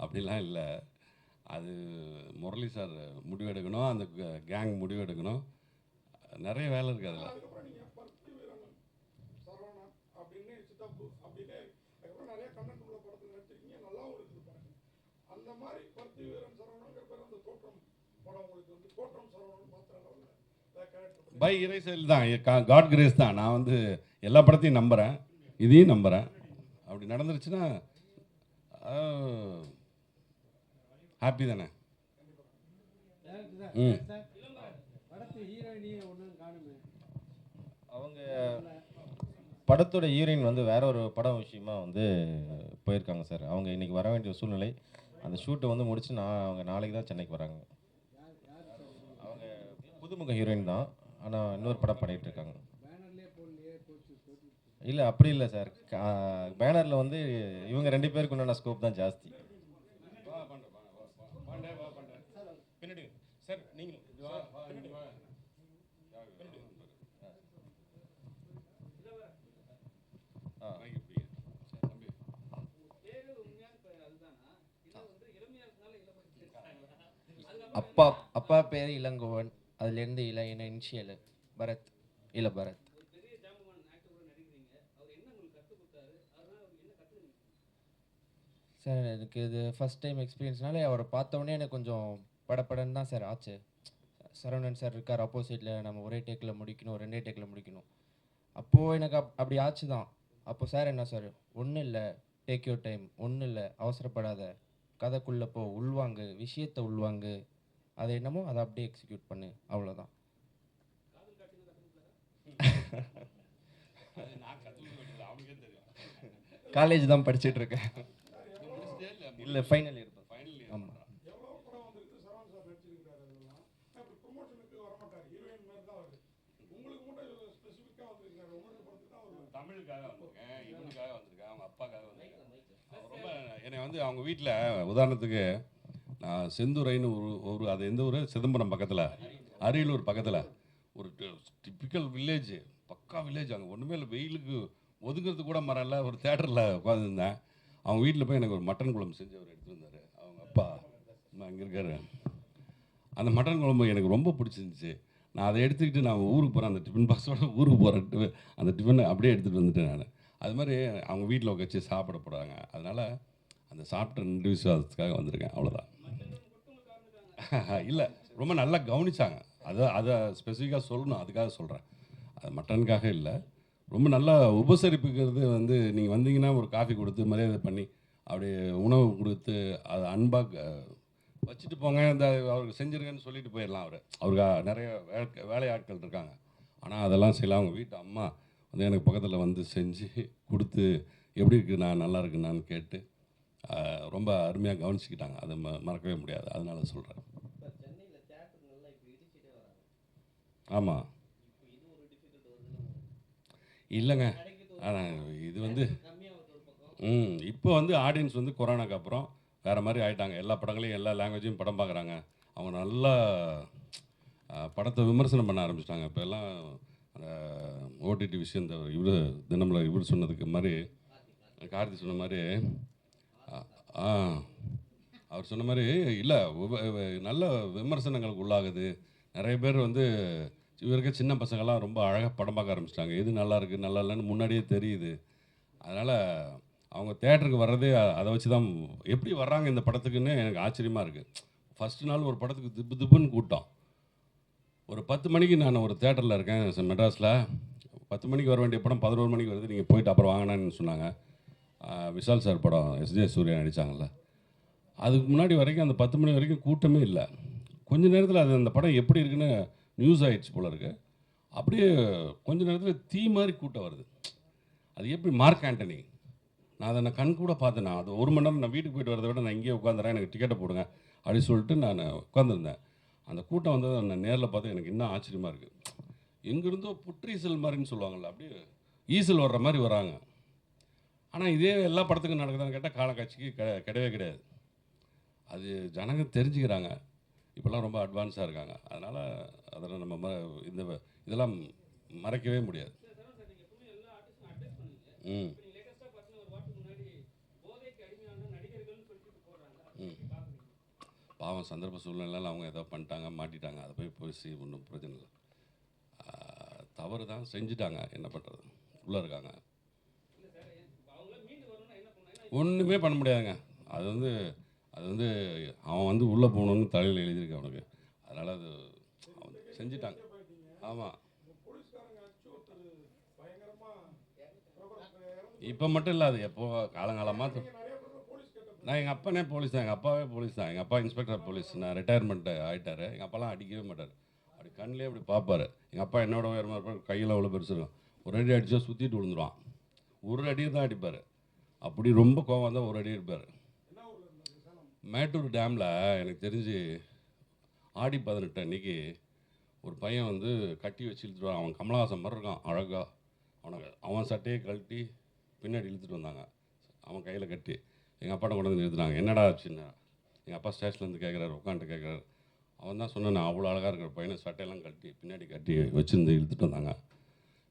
அப்படிலாம் இல்லை. அது முரளி சார் முடிவெடுக்கணும், அந்த கேங் முடிவெடுக்கணும். நிறைய வேலை இருக்குது அதில். பை இறைசல் தான், காட் கிரேஸ் தான். நான் வந்து எல்லா படத்தையும் நம்புகிறேன், இதையும் நம்புகிறேன். அப்படி நடந்துருச்சுன்னா ஹாப்பி தானே. ம் அவங்க படத்தோட ஹீரோயின் வந்து வேற ஒரு படம் விஷயமா வந்து போயிருக்காங்க சார். அவங்க இன்னைக்கு வர வேண்டிய சூழ்நிலை. அந்த ஷூட்டை வந்து முடிச்சு அவங்க நாளைக்கு தான் சென்னைக்கு வராங்க. அவங்க புதுமுக ஹீரோயின் தான், ஆனால் இன்னொரு படம் பண்ணிட்டு இருக்காங்க. இல்லை அப்படி இல்லை சார், பேனரில் வந்து இவங்க 2 பேருக்கு உண்டான ஸ்கோப் தான் ஜாஸ்தி. சார் நீங்கள் அப்பா அப்பா பேர் இளங்கோவன், அதுலேருந்து என்ன இனிஷியல் பரத், இல்லை பரத். சார் எனக்கு இது ஃபஸ்ட் டைம் எக்ஸ்பீரியன்ஸ்னால அவரை பார்த்தோன்னே எனக்கு கொஞ்சம் படப்படன்னு தான் சார் ஆச்சு. சரவணன் சார் இருக்கார் ஆப்போசிட்டில், நம்ம ஒரே டேக்கில் முடிக்கணும், 2 டேக்கில் முடிக்கணும். அப்போது எனக்கு அப்படி ஆச்சு தான். அப்போ சார் என்ன சார், ஒன்றும் இல்லை, டேக் யூர் டைம், ஒன்றும் இல்லை, அவசரப்படாத, கதைக்குள்ளே போ, உள்வாங்கு, விஷயத்தை உள்வாங்கு, அது என்னமோ அதை அப்படியே எக்ஸிக்யூட் பண்ணு, அவ்வளோதான். காலேஜ் தான் படிச்சுட்டு இருக்கேன். இல்லை ஃபைனல் இயர் தான். ஆமாம். தமிழுக்காக வந்திருக்கேன், இவனுக்காக வந்திருக்கேன், அவங்க அப்பாக்காக வந்திருக்கேன். ரொம்ப என்னை வந்து அவங்க வீட்டில் உதாரணத்துக்கு நான் செந்துறைன்னு ஒரு அது எந்த ஊர், சிதம்பரம் பக்கத்தில், அரியலூர் பக்கத்தில் ஒரு டிப்பிக்கல் வில்லேஜ், பக்கா வில்லேஜ். அங்கே ஒன்றுமே இல்லை, வெயிலுக்கு ஒதுங்கிறது கூட மரம் இல்லை. ஒரு தேட்டரில் உட்காந்துருந்தேன். அவங்க வீட்டில் போய் எனக்கு ஒரு மட்டன் குழம்பு செஞ்சு அவர் எடுத்துகிட்டு வந்தார். அவங்க அப்பா நான் இங்கே இருக்காரு. அந்த மட்டன் குழம்பு எனக்கு ரொம்ப பிடிச்சிருந்துச்சி. நான் அதை எடுத்துக்கிட்டு நான் ஊருக்கு போகிறேன், அந்த டிஃபன் பாக்ஸோட ஊருக்கு போகிறேன், அந்த டிஃபனை அப்படியே எடுத்துகிட்டு வந்துட்டேன் நான். அது மாதிரி அவங்க வீட்டில் வச்சு சாப்பிட போகிறாங்க. அதனால் அந்த சாப்பிட்ட நன்றி விசுவாசத்துக்காக வந்திருக்கேன், அவ்வளோதான். இல்லை, ரொம்ப நல்லா கவனிச்சாங்க. அதை ஸ்பெசிஃபிக்காக சொல்லணும், அதுக்காக சொல்கிறேன். அது மட்டனுக்காக இல்லை, ரொம்ப நல்லா உபசரிப்புக்கிறது வந்து நீங்கள் வந்தீங்கன்னா ஒரு காஃபி கொடுத்து மரியாதை பண்ணி அப்படியே உணவு கொடுத்து அதை அன்பாக வச்சுட்டு போங்க, இந்த அவருக்கு செஞ்சுருங்கன்னு சொல்லிட்டு போயிடலாம். அவருக்கு நிறைய வேலையாட்கள் இருக்காங்க. ஆனால் அதெல்லாம் செய்யலாம். அவங்க வீட்டு அம்மா வந்து எனக்கு பக்கத்தில் வந்து செஞ்சு கொடுத்து எப்படி இருக்குது, நான் நல்லா இருக்குன்னான்னு கேட்டு ரொம்ப அருமையாக கவனிச்சுக்கிட்டாங்க. அதை மறக்கவே முடியாது, அதனால சொல்கிறேன். ஆமாம், இல்லைங்க. ஆனால் இது வந்து இப்போ வந்து ஆடியன்ஸ் வந்து கொரோனாக்கு அப்புறம் வேறு மாதிரி ஆகிட்டாங்க. எல்லா படங்களையும் எல்லா லாங்குவேஜையும் படம் பார்க்குறாங்க. அவங்க நல்லா படத்தை விமர்சனம் பண்ண ஆரம்பிச்சிட்டாங்க. இப்போ எல்லாம் அந்த ஓடிடி விஷயம், இந்த தினமில் இவர் சொன்னதுக்கு மாதிரி, கார்த்தி சொன்ன மாதிரி, அவர் சொன்ன மாதிரி இல்லை, நல்ல விமர்சனங்களுக்கு உள்ளாகுது. நிறைய பேர் வந்து இவருக்க சின்ன பசங்கள்லாம் ரொம்ப அழகாக படம் பார்க்க ஆரம்பிச்சிட்டாங்க. எது நல்லா இருக்குது நல்லா இல்லைன்னு முன்னாடியே தெரியுது. அதனால் அவங்க தேட்டருக்கு வர்றதே அதை வச்சு தான். எப்படி வர்றாங்க இந்த படத்துக்குன்னு எனக்கு ஆச்சரியமாக இருக்குது. ஃபஸ்ட்டு நாள் ஒரு படத்துக்கு திப்புன்னு கூட்டம். ஒரு 10 மணிக்கு நான் ஒரு தேட்டரில் இருக்கேன் மெட்ராஸில். 10 மணிக்கு வர வேண்டிய படம் 11 மணிக்கு வருது, நீங்கள் போயிட்டு அப்புறம் வாங்கினான்னு சொன்னாங்க. விஷால் சார் படம் எஸ்ஜே சூர்யா நடித்தாங்கல்ல, அதுக்கு முன்னாடி வரைக்கும் அந்த 10 மணி வரைக்கும் கூட்டமே இல்லை. கொஞ்ச நேரத்தில் அது அந்த படம் எப்படி இருக்குன்னு நியூஸ் ஆகிடுச்சு போல இருக்கு. அப்படியே கொஞ்ச நேரத்தில் தீ மாதிரி கூட்டம் வருது. அது எப்படி மார்க் ஆண்டனி, நான் அதை கண் கூட பார்த்தேன். நான் அது 1 மணி நேரம் நான் வீட்டுக்கு போயிட்டு வரதை விட நான் இங்கேயே உட்காந்துறேன், எனக்கு டிக்கெட்டை போடுங்க அப்படின்னு சொல்லிட்டு நான் உட்காந்துருந்தேன். அந்த கூட்டம் வந்து நான் நேரில் பார்த்து எனக்கு இன்னும் ஆச்சரியமாக இருக்குது. எங்கேருந்தோ புற்றீசல் மாதிரின்னு சொல்லுவாங்கள்ல, அப்படியே ஈசல் வர்ற மாதிரி வராங்க. ஆனால் இதே எல்லா படத்துக்கும் நடக்குதான்னு கேட்டால் காலக்காட்சிக்கு கிடையவே கிடையாது. அது ஜனங்க தெரிஞ்சுக்கிறாங்க, இப்போல்லாம் ரொம்ப அட்வான்ஸாக இருக்காங்க. அதனால் அதில் நம்ம இதெல்லாம் மறைக்கவே முடியாது. ம் ம் பாவம் சந்தர்ப்ப சூழ்நிலையில் அவங்க ஏதோ பண்ணிட்டாங்க, மாட்டிட்டாங்க. அதை போய் பேசி ஒன்றும் பிரச்சனை இல்லை. தவறு தான் செஞ்சுட்டாங்க, என்ன பண்ணுறது, உள்ளே இருக்காங்க. ஒன்றுமே பண்ண முடியாதுங்க. அது வந்து அவன் வந்து உள்ளே போகணுன்னு தலையில் எழுதியிருக்கு அவனுக்கு. அதனால் அது அவன் செஞ்சிட்டாங்க. ஆமாம், இப்போ மட்டும் இல்லை, அது எப்போ காலங்காலமாக. நான் எங்கள் அப்பனே போலீஸ் தான், எங்கள் அப்பாவே போலீஸ் தான். எங்கள் அப்பா இன்ஸ்பெக்டர் போலீஸ், நான் ரிட்டையர்மெண்ட் ஆகிட்டார். எங்கள் அப்பாலாம் அடிக்கவே மாட்டார், அப்படி கண்ணிலே அப்படி பார்ப்பார். எங்கள் அப்பா என்னோட உயரமாக இருப்பார், கையில் அவ்வளோ பெருசு இருக்கும். ஒரு அடி அடித்தா சுற்றிட்டு விழுந்துருவான். ஒரு அடி தான் அடிப்பார். அப்படி ரொம்ப கோவம் வந்தால் ஒரு அடி இருப்பார். மேட்டூர் டேமில் எனக்கு தெரிஞ்சு ஆடி 18 அன்றைக்கி ஒரு பையன் வந்து கட்டி வச்சு இழுத்துட்டு, அவன் கமலஹாசன் மாதிரி இருக்கான் அழகாக. அவன் சட்டையை கழட்டி பின்னாடி இழுத்துட்டு வந்தாங்க, அவன் கையில் கட்டி. எங்கள் அப்பாட்ட கொண்டு வந்து நிறுத்துனாங்க. என்னடா ஆச்சுன்னா, எங்கள் அப்பா ஸ்டேஷன்லேருந்து கேட்குறாரு, உட்காந்துட்டு கேட்குறாரு. அவன் தான் சொன்னான், அவ்வளோ அழகாக இருக்கிற பையனை சட்டையெல்லாம் கட்டி பின்னாடி கட்டி வச்சுருந்து இழுத்துட்டு வந்தாங்க.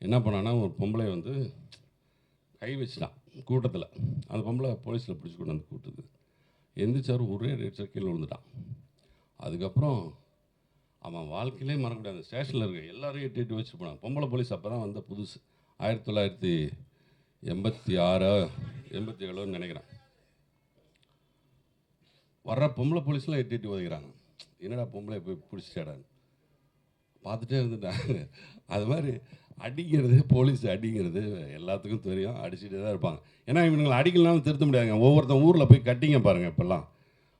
என்ன பண்ணான்னா, ஒரு பொம்பளை வந்து கை வச்சுட்டான் கூட்டத்தில். அந்த பொம்பளை போலீஸில் பிடிச்சி கொண்டு வந்து கூட்டுது. எந்திரிச்சார், ஒரே ரேட்ஸாக கீழே விழுந்துட்டான். அதுக்கப்புறம் அவன் வாழ்க்கையிலே மறக்க முடியாது. அந்த ஸ்டேஷனில் இருக்க எல்லாரையும் எட்டு வச்சு போனான். பொம்பளை போலீஸ் அப்போ தான் வந்த புதுசு, 1986 87 நினைக்கிறேன். வர்ற பொம்பளை போலீஸ்லாம் எட்டு உதைக்கிறாங்க. என்னடா பொம்பளை போய் பிடிச்சிட்டாடான்னு பார்த்துட்டே இருந்துட்டாங்க. அது மாதிரி அடிக்கிறது, போலீஸ் அடிங்கிறது எல்லாத்துக்கும் தெரியும், அடிச்சுட்டே தான் இருப்பாங்க. ஏன்னா இவங்களை அடிக்கலனாலும் திருத்த முடியாதுங்க. ஒவ்வொருத்தன் ஊரில் போய் கட்டிங்க பாருங்கள். இப்போல்லாம்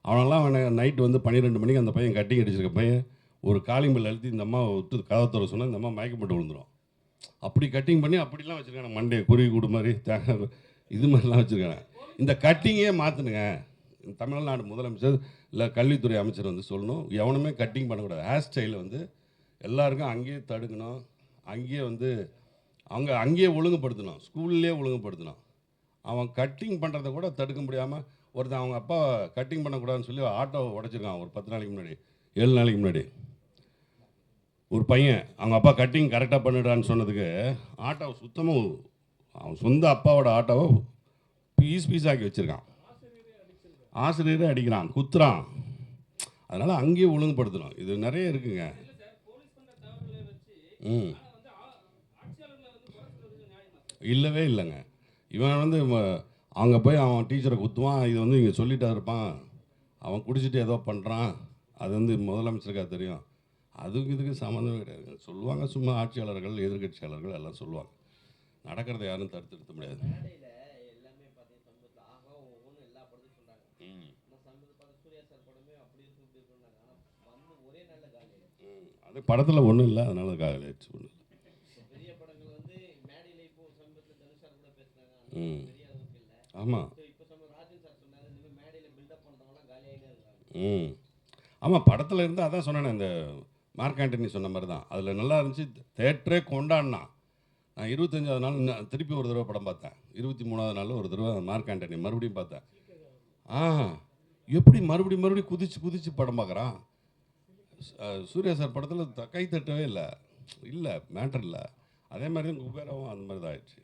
அவனெல்லாம் நைட்டு வந்து 12 மணிக்கு அந்த பையன் கட்டிங் அடிச்சிருக்க பையன் ஒரு காலிம்பில் அழுத்தி இந்த அம்மா விட்டு கதை தர சொன்னால் இந்த அம்மா மயக்கம் போட்டு விழுந்துடும். அப்படி கட்டிங் பண்ணி அப்படிலாம் வச்சுருக்காங்க. மண்டையை குருவி கூடு மாதிரி இது மாதிரிலாம் வச்சுருக்காங்க. இந்த கட்டிங்கே மாற்றணுங்க. தமிழ்நாடு முதலமைச்சர் இல்லை கல்வித்துறை அமைச்சர் வந்து சொல்லணும், எவனுமே கட்டிங் பண்ணக்கூடாது. ஹேர் ஸ்டைலை வந்து எல்லாருக்கும் அங்கேயே தடுக்கணும், அங்கேயே வந்து அங்கேயே ஒழுங்குபடுத்தணும், ஸ்கூல்லேயே ஒழுங்குபடுத்தணும். அவன் கட்டிங் பண்ணுறத கூட தடுக்க முடியாமல் ஒருத்தன் அவங்க அப்பா கட்டிங் பண்ணக்கூடாதுன்னு சொல்லி ஆட்டோவை உடச்சிருக்கான் ஒரு 10 நாளைக்கு முன்னாடி, 7 நாளைக்கு முன்னாடி. ஒரு பையன் அவங்க அப்பா கட்டிங் கரெக்டாக பண்ணிடான்னு சொன்னதுக்கு ஆட்டோவை சுத்தமாக அவன் சொந்த அப்பாவோட ஆட்டோவை பீஸ் ஆக்கி வச்சுருக்கான். ஆசிரியரே அடிக்கிறான், குத்துறான். அதனால் அங்கேயே ஒழுங்குபடுத்தணும். இது நிறைய இருக்குங்க. இல்லவே இல்லைங்க. இவன் வந்து அங்கே போய் அவன் டீச்சரை குத்துவான். இது வந்து இங்கே சொல்லிட்டா இருப்பான், அவன் குடிச்சிட்டு ஏதோ பண்ணுறான். அது வந்து முதலமைச்சருக்காக தெரியும். அதுக்கு இதுக்கு சம்மந்தமே கிடையாது. சொல்லுவாங்க சும்மா, ஆட்சியாளர்கள் எதிர்கட்சியாளர்கள் எல்லாம் சொல்லுவாங்க. நடக்கிறத யாரும் தடுத்து நிறுத்த முடியாது. அது படத்தில் ஒன்றும் இல்லை, அதனால காலையாச்சு ஒன்றும் இல்லை. ஆமாம் ஆமாம், படத்தில் இருந்து அதான் சொன்னேன். இந்த மார்க் ஆண்டனி சொன்ன மாதிரி தான், அதில் நல்லா இருந்துச்சு. தேட்டரே கொண்டாடினான். நான் 25வது நாள் திருப்பி ஒரு தடவை படம் பார்த்தேன். 23வது நாள் ஒரு தடவை மார்க் ஆண்டனி மறுபடியும் பார்த்தேன். எப்படி மறுபடியும் குதிச்சு படம் பார்க்குறான். சூர்யா சார் படத்தில் கை தட்டவே இல்லை மேட்டர் இல்லை. அதே மாதிரி தான் குபேராவும் அந்த மாதிரி தான் ஆயிடுச்சு.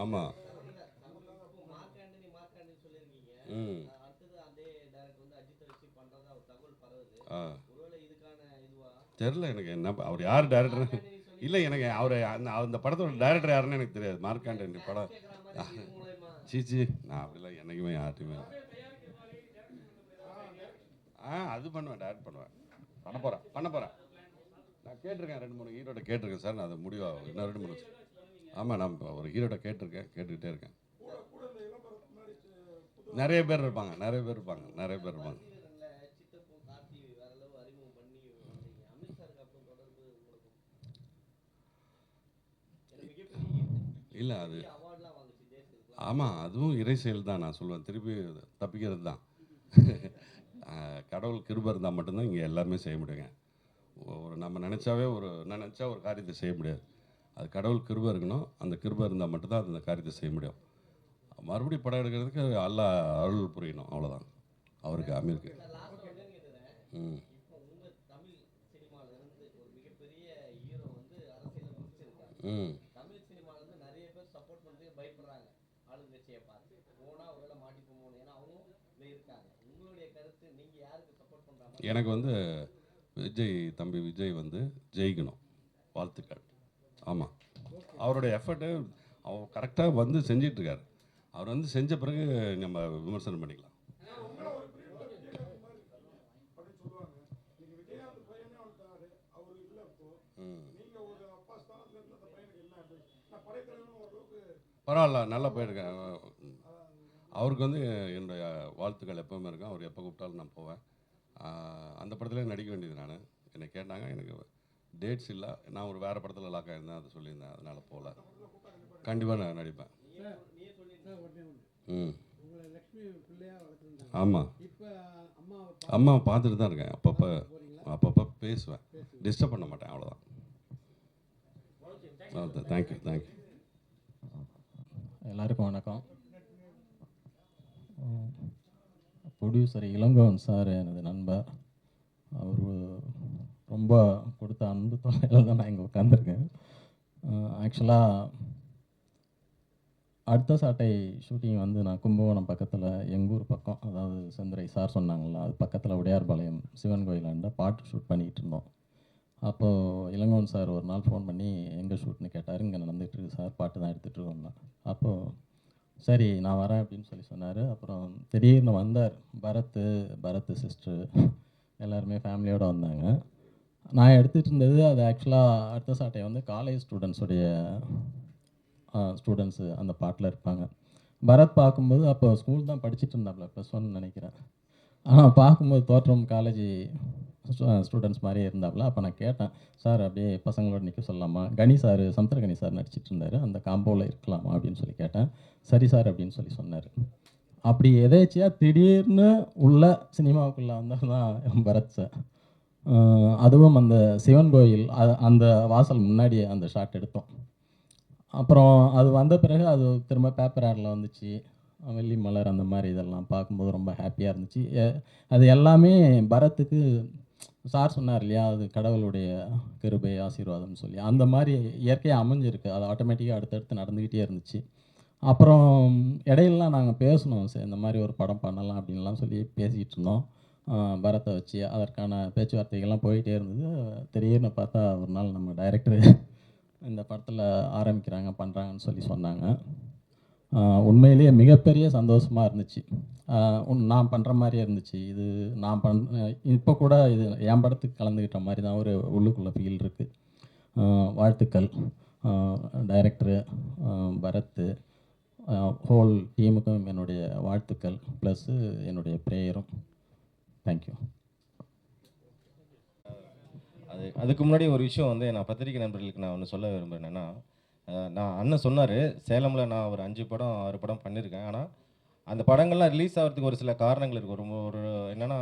ஆமாம். தெரில எனக்கு என்ன அவர் யார் டேரக்டர் இல்லை. எனக்கு அவர் அந்த படத்தோட டேரக்டர் யாருன்னு எனக்கு தெரியாது. மார்க் ஆண்டனி படம் சீச்சி, நான் அப்படிலாம் என்றைக்குமே யார்ட்டையுமே அது பண்ணுவேன், டேரக்ட் பண்ணுவேன், பண்ண போகிறேன். நான் கேட்டிருக்கேன் 2-3 ஹீரோட்ட கேட்டிருக்கேன் சார். நான் அது முடிவாகும் இன்னும் 2-3. ஆமாம், நான் இப்ப ஒரு ஹீரோட்ட கேட்டிருக்கேன், கேட்டுக்கிட்டே இருக்கேன். நிறைய பேர் இருப்பாங்க, நிறைய பேர் இருப்பாங்க, நிறைய பேர் இருப்பாங்க. இல்லை அது ஆமாம், அதுவும் இறை செயல் தான். நான் சொல்லுவேன், திருப்பி தப்பிக்கிறது தான். கடவுள் கிருபை இருந்தால் மட்டும்தான் இங்கே எல்லாமே செய்ய முடியுங்க. நம்ம நினச்சாவே நான் நினச்சா ஒரு காரியத்தை செய்ய முடியாது. அது கடவுள் கிருபை இருக்கணும். அந்த கிருபை இருந்தால் மட்டும்தான் அந்த காரியத்தை செய்ய முடியும். மறுபடியும் படம் எடுக்கிறதுக்கு அல்லாஹ் அருள் புரியணும், அவ்வளோதான். அவருக்கு அமீருக்கு. ம் ம் எனக்கு வந்து தம்பி விஜய் வந்து ஜெயிக்கணும். வாழ்த்துக்கள். ஆமாம், அவருடைய எஃபர்ட்டு அவர் கரெக்டாக வந்து செஞ்சிட்ருக்கார். அவர் வந்து செஞ்ச பிறகு நம்ம விமர்சனம் பண்ணிக்கலாம். பரவாயில்ல, நல்லா போயிருக்கேன். அவருக்கு வந்து என்னுடைய வாழ்த்துக்கள் எப்போவுமே இருக்கும். அவர் எப்போ கூப்பிட்டாலும் நான் போவேன். அந்த படத்தில் நடிக்க வேண்டியது நான். என்னை கேட்டாங்க, எனக்கு டேட்ஸ் இல்லை. நான் ஒரு வேறு படத்தில் லாக் ஆகிருந்தேன், அதை சொல்லியிருந்தேன், அதனால் போகல. கண்டிப்பாக நான் நடிப்பேன். ம் ஆமாம், அம்மா பார்த்துட்டு தான் இருக்கேன். அப்பப்போ பேசுவேன், டிஸ்டர்ப் பண்ண மாட்டேன், அவ்வளோதான். தேங்க்யூ. எல்லாருக்கும் வணக்கம். ப்ரொடியூசர் இளங்கோவன் சார் எனது நண்பர். அவர் ரொம்ப கொடுத்த அன்பு தொகையில் தான் நான் இங்கே உட்காந்துருக்கேன். ஆக்சுவலாக அடுத்த சாட்டை ஷூட்டிங் வந்து நான் கும்பகோணம் பக்கத்தில் எங்கள் ஊர் பக்கம், அதாவது செந்துரை சார் சொன்னாங்களா, அது பக்கத்தில் உடையார்பாளையம் சிவன் கோயிலாண்ட பாட்டு ஷூட் பண்ணிக்கிட்டு இருந்தோம். அப்போது இளங்கோவன் சார் ஒரு நாள் ஃபோன் பண்ணி எங்கே ஷூட்னு கேட்டார். இங்கே நடந்துகிட்ருக்கு சார், பாட்டு தான் எடுத்துகிட்டு இருக்கோம்னா. அப்போது சரி நான் வரேன் அப்படின்னு சொன்னார். அப்புறம் திடீர்னு வந்தார். பரத் சிஸ்டர் எல்லாருமே ஃபேமிலியோடு வந்தாங்க. நான் எடுத்துகிட்டு இருந்தது அது ஆக்சுவலாக அடுத்த சாட்டை வந்து காலேஜ் ஸ்டூடெண்ட்ஸு அந்த பாட்டில் இருப்பாங்க. பரத் பார்க்கும்போது அப்போ ஸ்கூல் தான் படிச்சுட்டு இருந்தாப்புல, +1 நினைக்கிறேன். ஆனால் பார்க்கும்போது தோற்றம் காலேஜ் ஸ்டூடெண்ட்ஸ் மாதிரியே இருந்தாப்புல. அப்போ நான் கேட்டேன், சார் அப்படியே பசங்களோட நிற்க சொல்லலாமா? சமுத்திரகனி சார் நடிச்சிட்டு இருந்தார், அந்த காம்போவில் இருக்கலாமா அப்படின்னு சொல்லி கேட்டேன். சரி சார் அப்படின்னு சொன்னார். அப்படி எதேச்சியாக திடீர்னு உள்ள சினிமாவுக்குள்ளே வந்தால் தான் பரத் சார். அதுவும் அந்த சிவன் கோயில் அந்த வாசல் முன்னாடியே அந்த ஷாட் எடுத்தோம். அப்புறம் அது வந்த பிறகு அது திரும்ப பேப்பர் ஆடில் வந்துச்சு, வெள்ளி மலர் அந்த மாதிரி இதெல்லாம் பார்க்கும்போது ரொம்ப ஹாப்பியாக இருந்துச்சு. அது எல்லாமே பரத்துக்கு சார் சொன்னார் இல்லையா, அது கடவுளுடைய கிருபை ஆசீர்வாதம்னு சொல்லி அந்த மாதிரி இயற்கையாக அமைஞ்சிருக்கு. அது ஆட்டோமேட்டிக்காக அடுத்தடுத்து நடந்துக்கிட்டே இருந்துச்சு. அப்புறம் இடையிலலாம் நாங்கள் பேசணும், சரி இந்த மாதிரி ஒரு படம் பண்ணலாம் அப்படின்லாம் சொல்லி பேசிகிட்டு இருந்தோம். பரத்தை வச்சு அதற்கான பேச்சுவார்த்தைகள்லாம் போயிட்டே இருந்தது. திடீர்னு பார்த்தா ஒரு நாள் நம்ம டைரக்டர் இந்த படத்தில் ஆரம்பிக்கிறாங்க, பண்ணுறாங்கன்னு சொல்லி சொன்னாங்க. உண்மையிலேயே மிகப்பெரிய சந்தோஷமாக இருந்துச்சு. நான் பண்ணுற மாதிரியே இருந்துச்சு. இது நான் இப்போ கூட இது என் படத்துக்கு கலந்துக்கிட்ட மாதிரி தான் ஒரு உள்ளுக்குள்ளே ஃபீல் இருக்குது. வாழ்த்துக்கள் டைரக்டரு, பரத், ஹோல் டீமுக்கும் என்னுடைய வாழ்த்துக்கள், ப்ளஸ்ஸு என்னுடைய ப்ரேயரும். தேங்க்யூ. அதுக்கு முன்னாடி ஒரு விஷயம் வந்து நான் பத்திரிகை நண்பர்களுக்கு நான் ஒன்று சொல்ல விரும்புகிறேன். என்னென்னா, நான் அண்ணன் சொன்னார், சேலமில் நான் ஒரு 5 படம் 6 படம் பண்ணியிருக்கேன். ஆனால் அந்த படங்கள்லாம் ரிலீஸ் ஆகிறதுக்கு ஒரு சில காரணங்கள் இருக்குது. ஒரு என்னென்னா,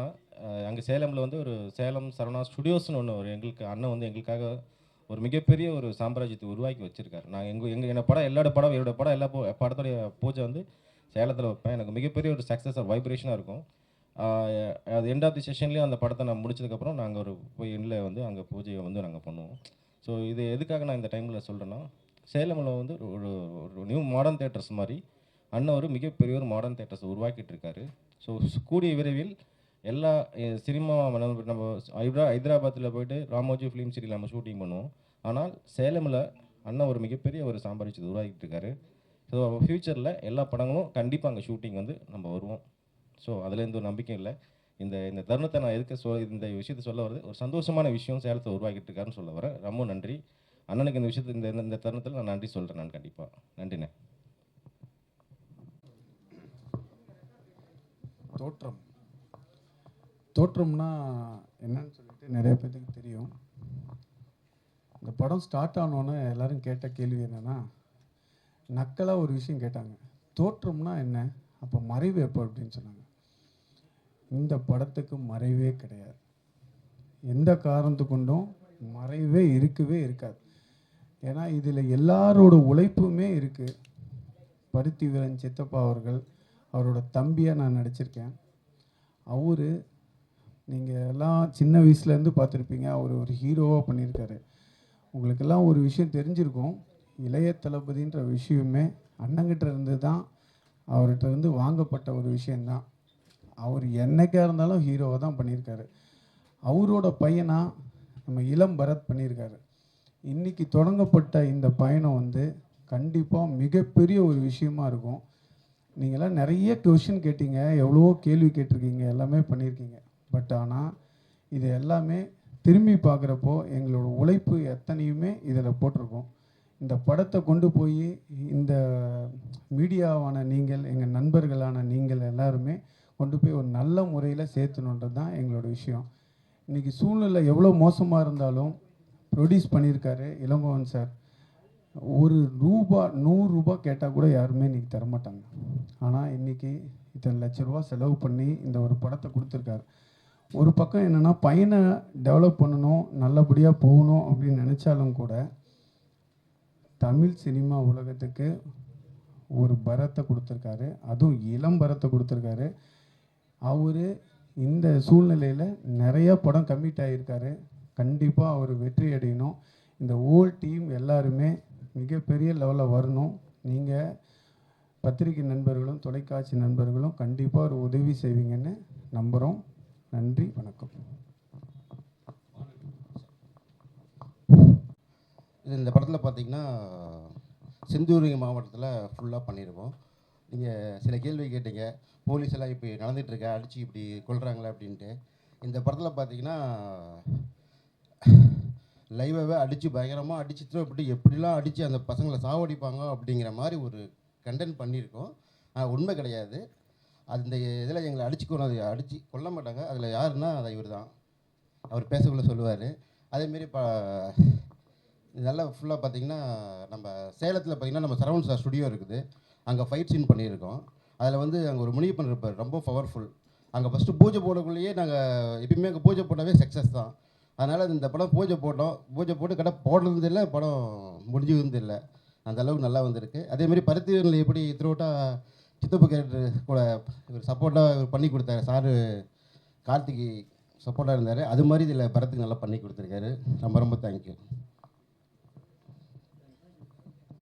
அங்கே சேலமில் வந்து ஒரு சேலம் சரவணா ஸ்டுடியோஸ்னு ஒன்று அண்ணன் வந்து எங்களுக்காக ஒரு மிகப்பெரிய ஒரு சாம்ராஜ்யத்தை உருவாக்கி வச்சுருக்காரு. நான் என்னோட படம் என்னோட படம் எல்லா படத்துடைய பூஜை வந்து சேலத்தில் வைப்பேன். எனக்கு மிகப்பெரிய ஒரு சக்ஸஸ் வைப்ரேஷனாக இருக்கும். அது எண்ட் ஆஃப் தி செஷன்லேயும் அந்த படத்தை நான் முடிச்சதுக்கப்புறம் நாங்கள் போய் எண்டில் வந்து அங்கே பூஜையை வந்து நாங்கள் பண்ணுவோம். ஸோ இது எதுக்காக நான் இந்த டைமில் சொல்கிறேன்னா, சேலமில் வந்து ஒரு நியூ மாடர்ன் தேட்டர்ஸ் மாதிரி அண்ணன் ஒரு மிகப்பெரிய ஒரு மாடர்ன் தேட்டர்ஸ் உருவாக்கிட்டு இருக்காரு. ஸோ கூடிய விரைவில் எல்லா சினிமா நம்ம ஹைதராபாத்தில் போய்ட்டு ராமோஜி ஃபிலிம் சிட்டியில் நம்ம ஷூட்டிங் பண்ணுவோம். ஆனால் சேலமில் அண்ணன் ஒரு மிகப்பெரிய ஒரு சாம்ராஜ்யத்தை உருவாக்கிட்டு இருக்காரு. ஸோ ஃப்யூச்சரில் எல்லா படங்களும் கண்டிப்பாக அங்கே ஷூட்டிங் வந்து நம்ம வருவோம். ஸோ அதில் எந்த ஒரு நம்பிக்கையும் இல்லை. இந்த இந்த தருணத்தை நான் இந்த விஷயத்தை சொல்ல வருது, ஒரு சந்தோஷமான விஷயம் சேலத்தை உருவாக்கிட்டு இருக்காருன்னு சொல்ல வரேன். ரொம்ப நன்றி அண்ணனுக்கு. இந்த விஷயத்தை இந்த தருணத்தில் நான் நன்றி சொல்கிறேன். நான் கண்டிப்பாக நன்றிண்ணே. தோற்றம்னா என்னன்னு சொல்லிட்டு நிறைய பேருக்கு தெரியும். இந்த படம் ஸ்டார்ட் ஆனோன்னே எல்லாரும் கேட்ட கேள்வி என்னென்னா, நக்கலாக ஒரு விஷயம் கேட்டாங்க, தோற்றம்னா என்ன, அப்போ மறைவு எப்போ அப்படின்னு சொன்னாங்க. இந்த படத்துக்கு மறைவே கிடையாது. எந்த காரணத்து கொண்டும் மறைவே இருக்கவே இருக்காது. ஏன்னா இதில் எல்லாரோட உழைப்புமே இருக்குது. பருத்தி வீரன் சித்தப்பா அவரோட தம்பியாக நான் நடிச்சிருக்கேன். அவரு நீங்கள் எல்லாம் சின்ன வயசுலேருந்து பார்த்துருப்பீங்க. அவர் ஒரு ஹீரோவாக பண்ணியிருக்காரு. உங்களுக்கெல்லாம் ஒரு விஷயம் தெரிஞ்சிருக்கும், இளைய தளபதின்ற விஷயமே அண்ணங்கிட்ட இருந்து தான், அவர்கிட்ட இருந்து வாங்கப்பட்ட ஒரு விஷயந்தான். அவர் என்னைக்காக இருந்தாலும் ஹீரோவாக தான் பண்ணியிருக்காரு. அவரோட பையனாக நம்ம இளம் பரத் பண்ணியிருக்காரு. இன்றைக்கி தொடங்கப்பட்ட இந்த பயணம் வந்து கண்டிப்பாக மிகப்பெரிய ஒரு விஷயமா இருக்கும். நீங்களாம் நிறைய கொஷின் கேட்டீங்க, எவ்வளவோ கேள்வி கேட்டிருக்கீங்க, எல்லாமே பண்ணியிருக்கீங்க. பட் ஆனால் இது எல்லாமே திரும்பி பார்க்குறப்போ எங்களோட உழைப்பு எத்தனையுமே இதில் போட்டிருக்கோம். இந்த படத்தை கொண்டு போய் இந்த மீடியாவான நீங்கள், எங்கள் நண்பர்களான நீங்கள் எல்லாருமே கொண்டு போய் ஒரு நல்ல முறையில் சேர்த்துணுன்றது தான் எங்களோட விஷயம். இன்றைக்கி சூழ்நிலை எவ்வளோ மோசமாக இருந்தாலும் ப்ரொடியூஸ் பண்ணியிருக்காரு இளங்கோவன் சார். ஒரு ரூபா 100 ரூபா கேட்டால் கூட யாருமே இன்றைக்கி தரமாட்டாங்க. ஆனால் இன்றைக்கி இத்தனை லட்ச ரூபா செலவு பண்ணி இந்த ஒரு படத்தை கொடுத்துருக்காரு. ஒரு பக்கம் என்னென்னா, பையனை டெவலப் பண்ணணும், நல்லபடியாக போகணும் அப்படின்னு நினச்சாலும் கூட தமிழ் சினிமா உலகத்துக்கு ஒரு பரத்தை கொடுத்துருக்காரு. அதுவும் இளம் பரத்தை கொடுத்துருக்காரு. அவர் இந்த சூழ்நிலையில் நிறையா படம் கமிட் ஆகியிருக்காரு. கண்டிப்பாக அவர் வெற்றி அடையணும். இந்த ஹோல் டீம் எல்லாருமே மிகப்பெரிய லெவலில் வரணும். நீங்கள் பத்திரிகை நண்பர்களும் தொலைக்காட்சி நண்பர்களும் கண்டிப்பாக ஒரு உதவி செய்வீங்கன்னு நம்புகிறோம். நன்றி, வணக்கம். இந்த படத்தில் பார்த்தீங்கன்னா செந்தூரிங்க மாவட்டத்தில் ஃபுல்லாக பண்ணியிருக்கோம். நீங்கள் சில கேள்வி கேட்டீங்க, போலீஸ் எல்லாம் இப்படி நடந்துகிட்ருக்க, அடித்து இப்படி கொள்கிறாங்களே அப்படின்ட்டு. இந்த படத்தில் பார்த்தீங்கன்னா லைவாகவே அடித்து பயங்கரமாக அடிச்சுட்டு அப்படி எப்படிலாம் அடித்து அந்த பசங்களை சாவடிப்பாங்க அப்படிங்கிற மாதிரி ஒரு கண்டென்ட் பண்ணியிருக்கோம். உண்மை கிடையாது. அந்த இதில் எங்களை அடித்து கொல்ல மாட்டாங்க. அதில் யாருன்னா அது இவர் தான். அவர் பேசக்குள்ள சொல்லுவார். அதேமாரி நல்லா ஃபுல்லாக பார்த்திங்கன்னா நம்ம சேலத்தில் பார்த்திங்கன்னா நம்ம சரவண் சார் ஸ்டுடியோ இருக்குது. அங்கே ஃபைட் சீன் பண்ணியிருக்கோம். அதில் வந்து அங்கே ஒரு முனியப்பன் இருப்பார், ரொம்ப பவர்ஃபுல். அங்கே ஃபஸ்ட்டு பூஜை போடக்குள்ளேயே நாங்கள் எப்பயுமே அங்கே பூஜை போட்டாவே சக்ஸஸ் தான். அதனால் இந்த படம் பூஜை போட்டோம். பூஜை போட்டு கடை போடுறது இல்லை, படம் முடிஞ்சது இல்லை. அந்த அளவுக்கு நல்லா வந்திருக்கு. அதேமாதிரி பருத்தியில் எப்படி த்ரூட்டாக சித்தப்பு கேரக்டர் கூட இவர் சப்போர்ட்டாக இவர் பண்ணி கொடுத்தாரு. சாரு கார்த்திகை சப்போர்ட்டாக இருந்தார். அது மாதிரி இதில் பரத்துக்கு நல்லா பண்ணி கொடுத்துருக்காரு. ரொம்ப ரொம்ப தேங்க்யூ.